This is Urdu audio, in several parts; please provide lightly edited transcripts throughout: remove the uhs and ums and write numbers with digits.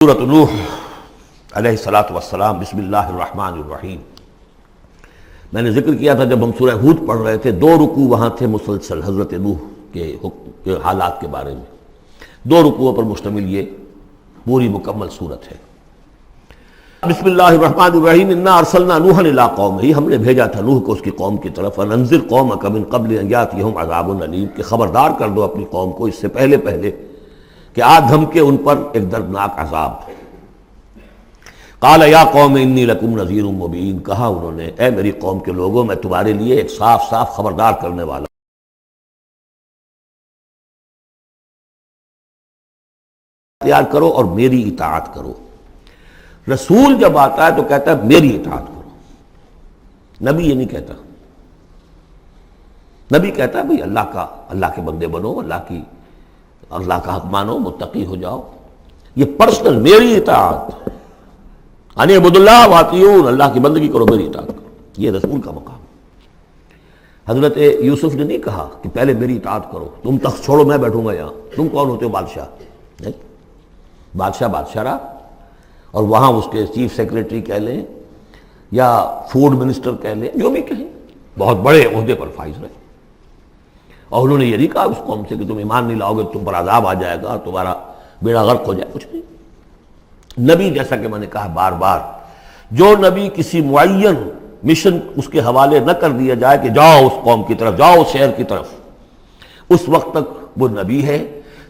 سورۃ نوح علیہ الصلاۃ والسلام۔ بسم اللہ الرحمن الرحیم۔ میں نے ذکر کیا تھا جب ہم سورہ ہود پڑھ رہے تھے، 2 رکوع وہاں تھے مسلسل حضرت نوح کے حالات کے بارے میں۔ 2 رکوعوں پر مشتمل یہ پوری مکمل سورت ہے۔ بسم اللہ الرحمن الرحیم۔ انا ارسلنا نوحا الی قومہ، ہم نے بھیجا تھا نوح کو اس کی قوم کی طرف۔ انذر قومک من قبل ان یاتیہم عذاب علیم، کہ خبردار کر دو اپنی قوم کو اس سے پہلے کہ آ دھمکے ان پر ایک دردناک عذاب۔ قال یا قوم انی لکم نذیر مبین، کہا انہوں نے اے میری قوم کے لوگوں میں تمہارے لیے ایک صاف صاف خبردار کرنے والا تیار کرو اور میری اطاعت کرو۔ رسول جب آتا ہے تو کہتا ہے میری اطاعت کرو، نبی یہ نہیں کہتا۔ نبی کہتا ہے بھئی اللہ کے بندے بنو، اللہ کا حق مانو، متقی ہو جاؤ۔ یہ پرسنل میری اطاعت، یعنی عبد اللہ واطیعون، اللہ کی بندگی کرو، میری اطاعت کرو، یہ رسول کا مقام۔ حضرت یوسف نے نہیں کہا کہ پہلے میری اطاعت کرو، تم تخت چھوڑو میں بیٹھوں گا یہاں، تم کون ہوتے ہو بادشاہ؟ نہیں، بادشاہ رہا، اور وہاں اس کے چیف سیکریٹری کہہ لیں یا فوڈ منسٹر کہہ لیں، جو بھی کہیں، بہت بڑے عہدے پر فائز رہے۔ اور انہوں نے یہ نہیں کہا اس قوم سے کہ تم ایمان نہیں لاؤ گے تم پر عذاب آ جائے گا، تمہارا بیڑا غرق ہو جائے، کچھ نہیں۔ نبی جیسا کہ میں نے کہا بار بار، جو نبی کسی معین مشن اس کے حوالے نہ کر دیا جائے کہ جاؤ اس قوم کی طرف، جاؤ اس شہر کی طرف، اس وقت تک وہ نبی ہے۔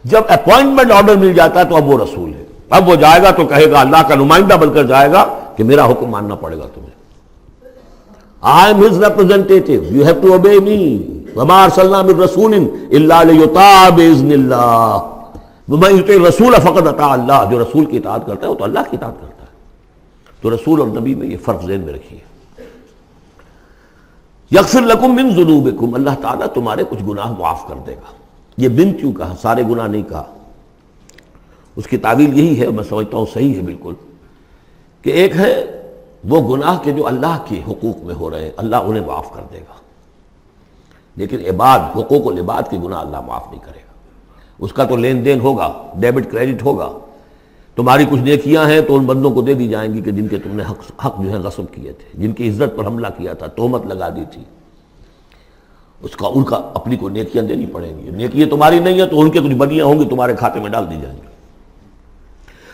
جب اپوائنٹمنٹ آرڈر مل جاتا ہے تو اب وہ رسول ہے۔ اب وہ جائے گا تو کہے گا، اللہ کا نمائندہ بن کر جائے گا کہ میرا حکم ماننا پڑے گا تمہیں۔ I am his representative, you have to obey me. وَمَا أَرْسَلْنَا مِن رَسُولٍ إِلَّا لِيُطَاعَ بِإِذْنِ اللَّهِ وَمَن يُطِعِ الرَّسُولَ فَقَدْ أَطَاعَ اللَّهَ، جو رسول کی اطاعت کرتا ہے وہ تو اللہ کی اطاعت کرتا ہے۔ تو رسول اور نبی میں یہ فرق ذہن میں رکھیے۔ یغفر لکم من ذنوبکم، اللہ تعالیٰ تمہارے کچھ گناہ معاف کر دے گا۔ یہ بن کیوں کہا، سارے گناہ نہیں کہا۔ اس کی تعویل یہی ہے، میں سمجھتا ہوں صحیح ہے بالکل، کہ ایک ہے وہ گناہ کے جو اللہ کے حقوق میں ہو رہے ہیں، اللہ انہیں معاف کر دے گا، لیکن حقوق العباد کے گناہ اللہ معاف نہیں کرے گا۔ اس کا تو لین دین ہوگا، ڈیبٹ کریڈٹ ہوگا۔ تمہاری کچھ نیکیاں ہیں تو ان بندوں کو دے دی جائیں گی کہ جن کے تم نے حق جو ہے غصب کیے تھے، جن کی عزت پر حملہ کیا تھا، تہمت لگا دی تھی، ان کا اپنی کو نیکیاں دینی پڑیں گی۔ نیکیاں تمہاری نہیں ہیں تو ان کے کچھ بدیاں ہوں گی، تمہارے کھاتے میں ڈال دی جائیں گی۔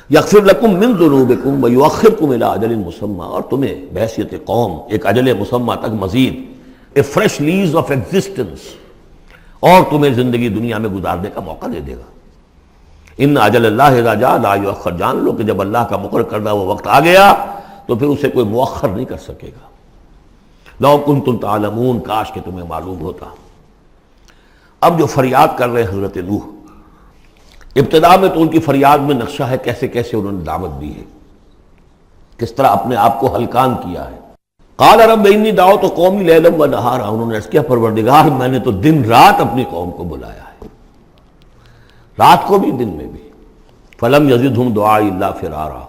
یغفر لکم من ذنوبکم ویؤخرکم الی اجل مسمى، اور تمہیں بحیثیت قوم ایک اجل مسمى تک مزید a fresh lease of existence, اور تمہیں زندگی دنیا میں گزارنے کا موقع دے دے گا۔ ان اجل اللہ اذا جاء لا یؤخر، جان لو کہ جب اللہ کا مقرر کردہ وہ وقت آ گیا تو پھر اسے کوئی مؤخر نہیں کر سکے گا۔ لو کنتم تعلمون، کاش کہ تمہیں معلوم ہوتا۔ اب جو فریاد کر رہے حضرت نوح، ابتدا میں تو ان کی فریاد میں نقشہ ہے کیسے کیسے انہوں نے دعوت دی ہے، کس طرح اپنے آپ کو ہلکان کیا ہے۔ قال رب انی دعوت قومی لیلا و نہارا، انہوں نے عرض کیا پروردگار میں نے تو دن رات اپنی قوم کو بلایا ہے، رات کو بھی دن میں بھی۔ فلم یزدہم دعائی الا فرارا،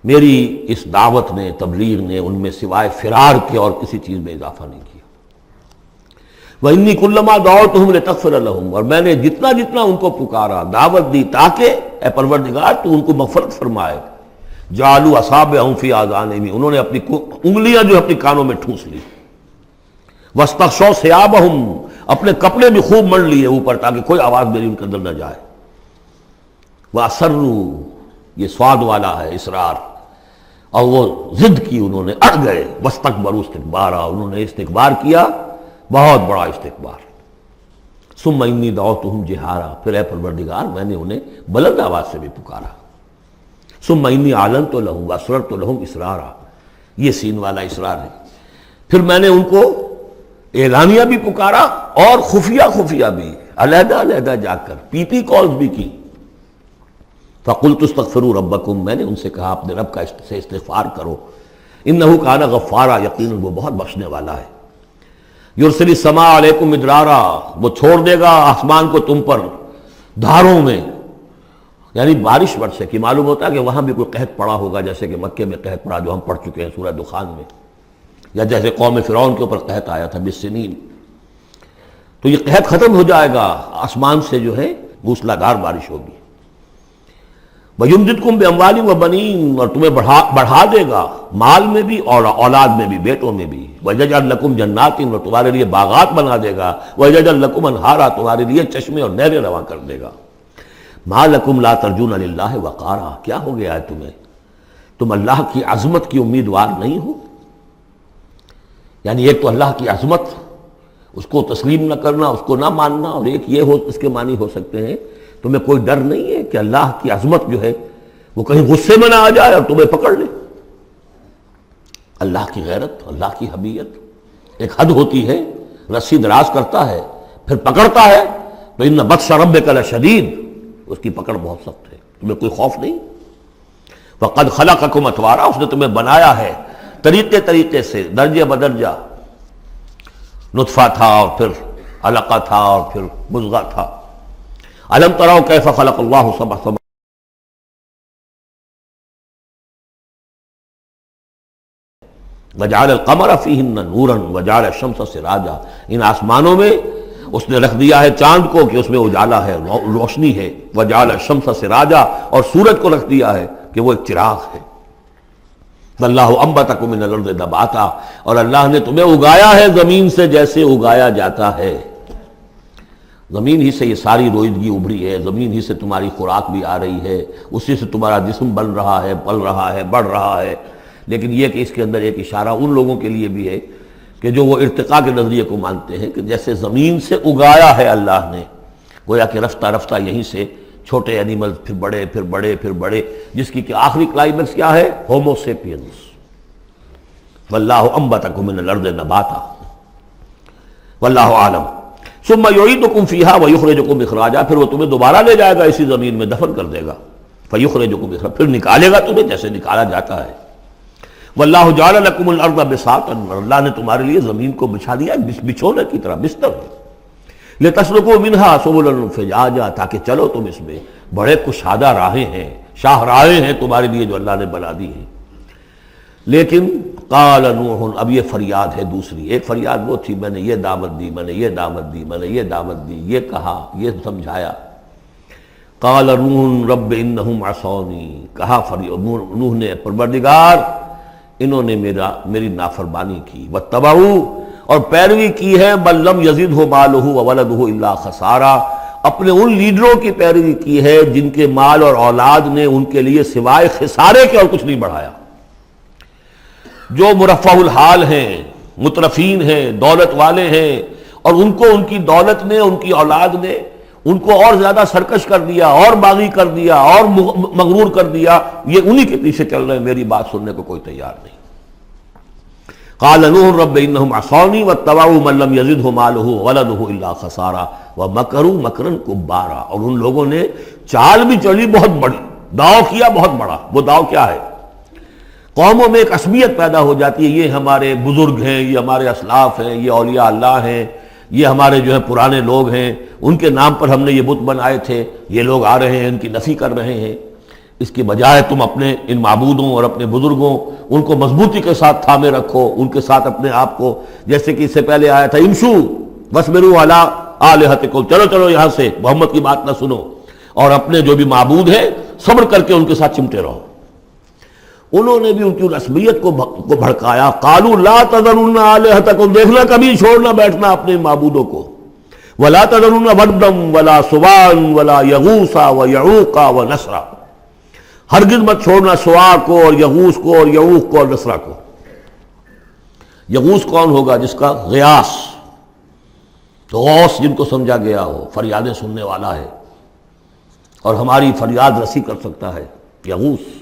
میری اس دعوت نے، تبلیغ نے ان میں سوائے فرار کے اور کسی چیز میں اضافہ نہیں کیا۔ وَإِنِّي كُلَّمَا دَعَوْتُهُمْ لِتَغْفِرَ لَهُمْ، اور میں نے جتنا ان کو پکارا، دعوت دی تاکہ اے پروردگار تو ان کو مغفرت فرمائے۔ جعلوا اصابعهم فی آذانہم، انہوں نے اپنی انگلیاں جو اپنی کانوں میں ٹھونس لی۔ واستغشوا ثیابہم، اپنے کپڑے بھی خوب مڑ لیے اوپر تاکہ کوئی آواز میری ان کے اندر نہ جائے۔ وَأَصَرُّوا، یہ سواد والا ہے اصرار، اور وہ ضد کی، انہوں نے اڑ گئے۔ وَاسْتَكْبَرُوا اسْتِكْبَارًا، انہوں نے استکبار کیا، بہت بڑا استکبار۔ ثم انی دعوتہم جہارا، پھر اے پروردگار میں نے انہیں بلند آواز سے بھی پکارا۔ ثم انی اعلنت لہم واسررت لہم اسرارا، یہ سین والا اسرار ہے۔ پھر میں نے ان کو اعلانیہ بھی پکارا اور خفیہ بھی، علیحدہ جا کر پی پی کالز بھی کی۔ فقلت استغفروا ربکم، میں نے ان سے کہا اپنے رب کا سے استغفار کرو۔ انہ کان غفارا، یقیناً وہ بہت بخشنے والا ہے۔ یرسل السماء علیکم مدرارا، وہ چھوڑ دے گا آسمان کو تم پر دھاروں میں، یعنی بارش برسے کی۔ معلوم ہوتا ہے کہ وہاں بھی کوئی قحط پڑا ہوگا، جیسے کہ مکے میں قحط پڑا جو ہم پڑھ چکے ہیں سورہ دخان میں، یا جیسے قوم فرعون کے اوپر قحط آیا تھا بالسنین۔ تو یہ قحط ختم ہو جائے گا، آسمان سے جو ہے موسلادھار بارش ہوگی۔ وَيُمْدِدْكُمْ بِأَمْوَالٍ وَبَنِينَ، اور تمہیں بڑھا دے گا مال میں بھی اور اولاد میں بھی، بیٹوں میں بھی. وَيَجْعَلْ لَكُمْ جَنَّاتٍ، اور تمہارے لیے باغات بنا دے گا. وَيَجْعَلْ لَكُمْ أَنْهَارًا، تمہارے لیے چشمے اور نہریں رواں کر دے گا. مَا لَكُمْ لَا تَرْجُونَ لِلَّهِ وَقَارًا، کیا ہو گیا ہے تمہیں، تم اللہ کی عظمت کی امیدوار نہیں ہو؟ یعنی ایک تو اللہ کی عظمت، اس کو تسلیم نہ کرنا، اس کو نہ ماننا، اور ایک یہ ہو، اس کے معنی ہو سکتے ہیں تمہیں کوئی ڈر نہیں ہے کہ اللہ کی عظمت جو ہے وہ کہیں غصے میں نہ آ جائے اور تمہیں پکڑ لے. اللہ کی غیرت، اللہ کی حمیت ایک حد ہوتی ہے، رسی دراز کرتا ہے پھر پکڑتا ہے تو ان بطش ربک لشدید، اس کی پکڑ بہت سخت ہے. تمہیں کوئی خوف نہیں. وقد خلقکم اطوارا، اس نے تمہیں بنایا ہے طریقے سے، درجے بدرجہ. نطفہ تھا اور پھر علقہ تھا اور پھر مضغہ تھا. الم تروا کیف خلق اللہ سبع سماوات، وجعل القمر فیہن نورا وجعل الشمس سراجا، ان آسمانوں میں اس نے رکھ دیا ہے چاند کو کہ اس میں اجالا ہے، روشنی ہے. وجعل الشمس سراجا، اور سورج کو رکھ دیا ہے کہ وہ ایک چراغ ہے. واللہ انبتکم من الارض نباتا، اور اللہ نے تمہیں اگایا ہے زمین سے جیسے اگایا جاتا ہے. زمین ہی سے یہ ساری روئیدگی ابھری ہے، زمین ہی سے تمہاری خوراک بھی آ رہی ہے، اسی سے تمہارا جسم بن رہا ہے، پل رہا ہے، بڑھ رہا ہے. لیکن یہ کہ اس کے اندر ایک اشارہ ان لوگوں کے لیے بھی ہے کہ جو وہ ارتقاء کے نظریے کو مانتے ہیں کہ جیسے زمین سے اگایا ہے اللہ نے، گویا کہ رفتہ رفتہ یہیں سے چھوٹے اینیمل پھر بڑے پھر بڑے پھر بڑے، جس کی کہ آخری کلائمیکس کیا ہے، ہومو سیپینس. واللہ انبتکم من الارض نباتا واللہ عالم. ثم یعیدکم فیہا ویخرجکم اخراجا، پھر وہ تمہیں دوبارہ لے جائے گا اسی زمین میں، دفن کر دے گا. فیخرجکم اخراجا، پھر نکالے گا تمہیں جیسے نکالا جاتا ہے. واللہ جعل لکم الارض بساطا، اللہ نے تمہارے لیے زمین کو بچھا دیا بچھونے کی طرح، بستر. لتسلکوا منہا سبلا فجاجا، تاکہ چلو تم اس میں، بڑے کشادہ راہیں ہیں، شاہ راہیں ہیں تمہارے لیے جو اللہ نے بنا دی ہیں. لیکن قال نوح، اب یہ فریاد ہے دوسری. ایک فریاد وہ تھی میں نے یہ دعوت دی، میں نے یہ دعوت دی، میں نے یہ دعوت دی، یہ کہا، یہ سمجھایا. قال نوح رب انہم عصونی، کہا نوح نے پروردگار انہوں نے میری نافرمانی کی. واتبعوا، اور پیروی کی ہے، بل لم یزدہ مالہ وولدہ الا خسارا، اپنے ان لیڈروں کی پیروی کی ہے جن کے مال اور اولاد نے ان کے لیے سوائے خسارے کے اور کچھ نہیں بڑھایا. جو مرفہ الحال ہیں، مترفین ہیں، دولت والے ہیں، اور ان کو ان کی دولت نے، ان کی اولاد نے ان کو اور زیادہ سرکش کر دیا، اور باغی کر دیا، اور مغرور کر دیا، یہ انہی کے پیچھے چل رہے ہیں، میری بات سننے کو کوئی تیار نہیں. قال نوح رب انہم عصونی واتبعوا من لم یزدہ مالہ وولدہ الا خسارا ومکروا مکرا کبارا، اور ان لوگوں نے چال بھی چلی بہت بڑی، داؤ کیا بہت بڑا. وہ داؤ کیا ہے؟ قوموں میں ایک عصبیت پیدا ہو جاتی ہے، یہ ہمارے بزرگ ہیں، یہ ہمارے اسلاف ہیں، یہ اولیاء اللہ ہیں، یہ ہمارے جو ہے پرانے لوگ ہیں، ان کے نام پر ہم نے یہ بت بنائے تھے، یہ لوگ آ رہے ہیں ان کی نفی کر رہے ہیں. اس کی بجائے تم اپنے ان معبودوں اور اپنے بزرگوں ان کو مضبوطی کے ساتھ تھامے رکھو، ان کے ساتھ اپنے آپ کو، جیسے کہ اس سے پہلے آیا تھا امشو واصبروا علی آلہتکم، چلو چلو یہاں سے، محمد کی بات نہ سنو، اور اپنے جو بھی معبود ہیں صبر کر کے ان کے ساتھ چمٹے رہو. انہوں نے بھی ان کی رسمیت کو بھڑکایا. قالوا لا تذرن آلہتکم، دیکھنا کبھی چھوڑنا بیٹھنا اپنے معبودوں کو. ولا تذرن ودا ولا سواعا ولا یغوث ویعوق ونسرا، ہرگز مت چھوڑنا سواع کو اور یغوث کو اور یعوق کو اور نسرا کو. یغوث کون ہوگا؟ جس کا غیاث، غوث جن کو سمجھا گیا ہو، فریادیں سننے والا ہے اور ہماری فریاد رسی کر سکتا ہے، یغوث.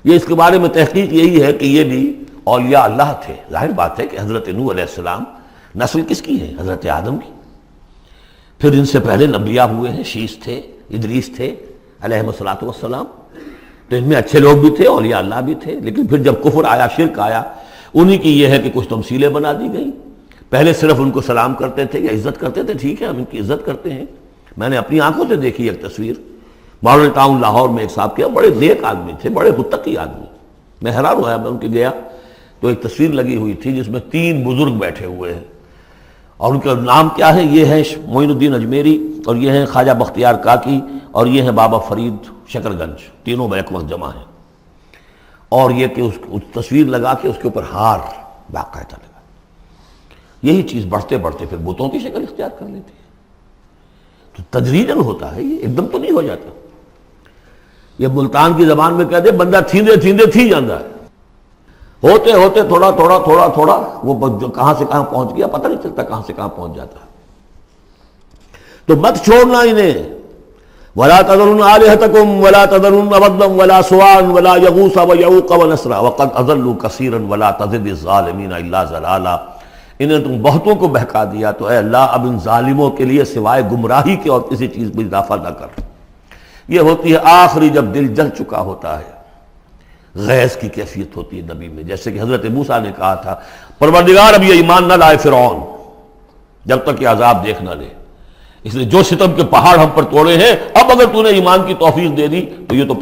یہ اس کے بارے میں تحقیق یہی ہے کہ یہ بھی اولیاء اللہ تھے. ظاہر بات ہے کہ حضرت نوح علیہ السلام نسل کس کی ہے؟ حضرت آدم کی. پھر ان سے پہلے انبیاء ہوئے ہیں، شیث تھے، ادریس تھے علیہم الصلاۃ والسلام. تو ان میں اچھے لوگ بھی تھے، اولیاء اللہ بھی تھے. لیکن پھر جب کفر آیا، شرک آیا، انہی کی یہ ہے کہ کچھ تمثیلیں بنا دی گئیں. پہلے صرف ان کو سلام کرتے تھے یا عزت کرتے تے، ٹھیک ہے ہم ان کی عزت کرتے ہیں. میں نے اپنی آنکھوں سے دیکھی ایک تصویر، ماڈل ٹاؤن لاہور میں ایک صاحب کیا، بڑے نیک آدمی تھے، بڑے متقی آدمی. میں حیران ہوا، میں ان کے گیا تو ایک تصویر لگی ہوئی تھی جس میں 3 بزرگ بیٹھے ہوئے ہیں، اور ان کا نام کیا ہے؟ یہ ہے معین الدین اجمیری، اور یہ ہیں خواجہ بختیار کاکی، اور یہ ہیں بابا فرید شکر گنج، تینوں بیک وقت جمع ہیں، اور یہ کہ اس تصویر لگا کے اس کے اوپر ہار باقاعدہ لگا، یہی چیز بڑھتے بڑھتے پھر بتوں کی شکل اختیار کر لیتی ہے۔ تو تدریجاً ہوتا ہے، یہ ایک دم تو نہیں ہو جاتا۔ یہ ملتان کی زبان میں کہتے ہیں بندہ تھیندے تھیندے تھی جاندہ ہے، ہوتے ہوتے تھوڑا تھوڑا تھوڑا تھوڑا وہ جو کہاں سے کہاں پہنچ گیا پتہ نہیں چلتا کہاں سے کہاں پہنچ جاتا ہے۔ تو مت چھوڑنا انہیں، وَلَا تَذَرُنَّ آلِهَتَكُمْ وَلَا تَذَرُنَّ وَدًّا وَلَا سُوَاعًا وَلَا يَغُوثَ وَيَعُوقَ وَنَسْرًا وَقَدْ أَضَلُّوا كَثِيرًا وَلَا تَزِدِ الظَّالِمِينَ إِلَّا ضَلَالًا۔ انہیں تم بہتوں کو بہکا دیا تو اے اللہ اب ان ظالموں کے لیے سوائے گمراہی کے اور کسی چیز میں اضافہ نہ کر۔ یہ ہوتی ہے آخری جب دل جل چکا ہوتا ہے، غیظ کی کیفیت ہوتی ہے نبی میں، جیسے کہ حضرت موسیٰ نے کہا تھا پروردگار اب یہ ایمان نہ لائے فرعون جب تک کہ عذاب دیکھ نہ لے، اس لیے جو ستم کے پہاڑ ہم پر توڑے ہیں اب اگر تو نے ایمان کی توفیق دے دی تو یہ تو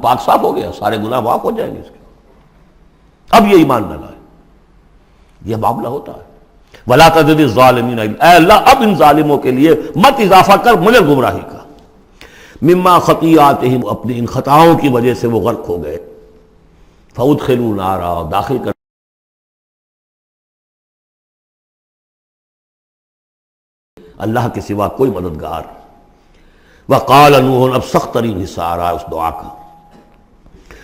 پاک صاف ہو گیا، سارے گناہ معاف ہو جائیں گے اس کے، اب یہ ایمان نہ لائے۔ یہ معاملہ ہوتا ہے، وَلَا تَزِدِ الظَّالِمِينَ، اے اللہ اب ان ظالموں کے لیے مت اضافہ کر مجھے گمراہی کا۔ مما خطیئاتہم، اپنی ان خطاؤں کی وجہ سے وہ غرق ہو گئے، فَأُدْخِلُوا نَارًا، داخل کر اللہ کے سوا کوئی مددگار۔ وقال نوح، اب سخت ترین حصہ آ رہا ہے اس دعا کا،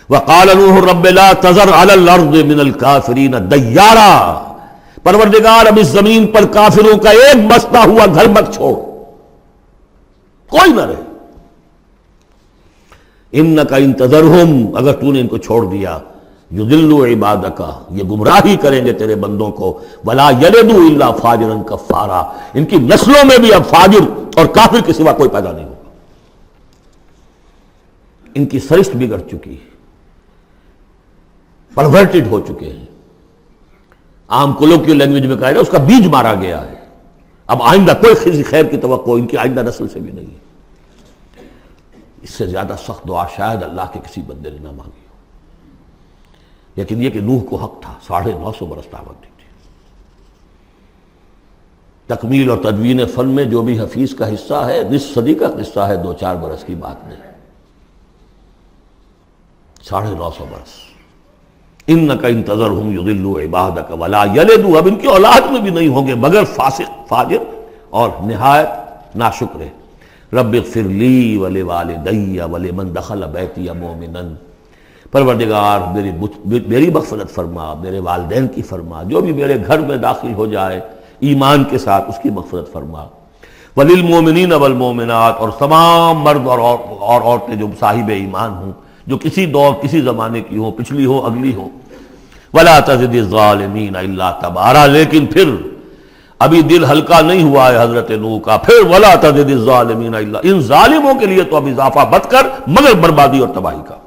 وقال نوح رب لا تذر علی الارض من الکافرین دیارا، پروردگار اب اس زمین پر کافروں کا ایک بستا ہوا گھر مت چھوڑ، کوئی نہ رہے۔ انک ان تذرہم، اگر تو نے ان کو چھوڑ دیا، یضلوا عبادک، یہ گمراہی کریں گے تیرے بندوں کو، ولا یلدوا الا فاجرا کفارا، ان کی نسلوں میں بھی اب فاجر اور کافر کے سوا کوئی پیدا نہیں ہوگا۔ ان کی سرشت بگڑ چکی، پرورٹڈ ہو چکے ہیں، عام کولوکیل لینگویج میں کہا جائے اس کا بیج مارا گیا ہے، اب آئندہ کوئی خیر کی توقع ان کی آئندہ نسل سے بھی نہیں ہے۔ اس سے زیادہ سخت دعا شاید اللہ کے کسی بندے نے نہ مانگی ہو، لیکن یہ کہ نوح کو حق تھا، 950 برس دعوت دی تھی۔ تکمیل اور تدوین فن میں جو بھی حفیظ کا حصہ ہے، نصف صدی کا قصہ ہے، 2-4 برس کی بات نہیں، 950 برس۔ انک ان تذرہم یضلوا عبادک ولا یلدوا، اب ان کی اولاد میں بھی نہیں ہوں گے مگر فاسق، فاجر اور نہایت ناشکر۔ رب اغفر لی ولوالدی ولمن دخل بیتی مؤمنا، پروردگار میری مغفرت فرما، میرے والدین کی فرما، جو بھی میرے گھر میں داخل ہو جائے ایمان کے ساتھ اس کی مغفرت فرما، وللمؤمنین والمؤمنات، اور تمام مرد اور عورتیں جو صاحب ایمان ہوں، جو کسی دور کسی زمانے کی ہوں، پچھلی ہوں اگلی ہوں، ولا تزد الظالمین الا تبارا، لیکن پھر ابھی دل ہلکا نہیں ہوا ہے حضرت نوح کا، پھر ولا تزد الظالمین الا، ان ظالموں کے لیے تو اب اضافہ مت کر مگر بربادی اور تباہی کا۔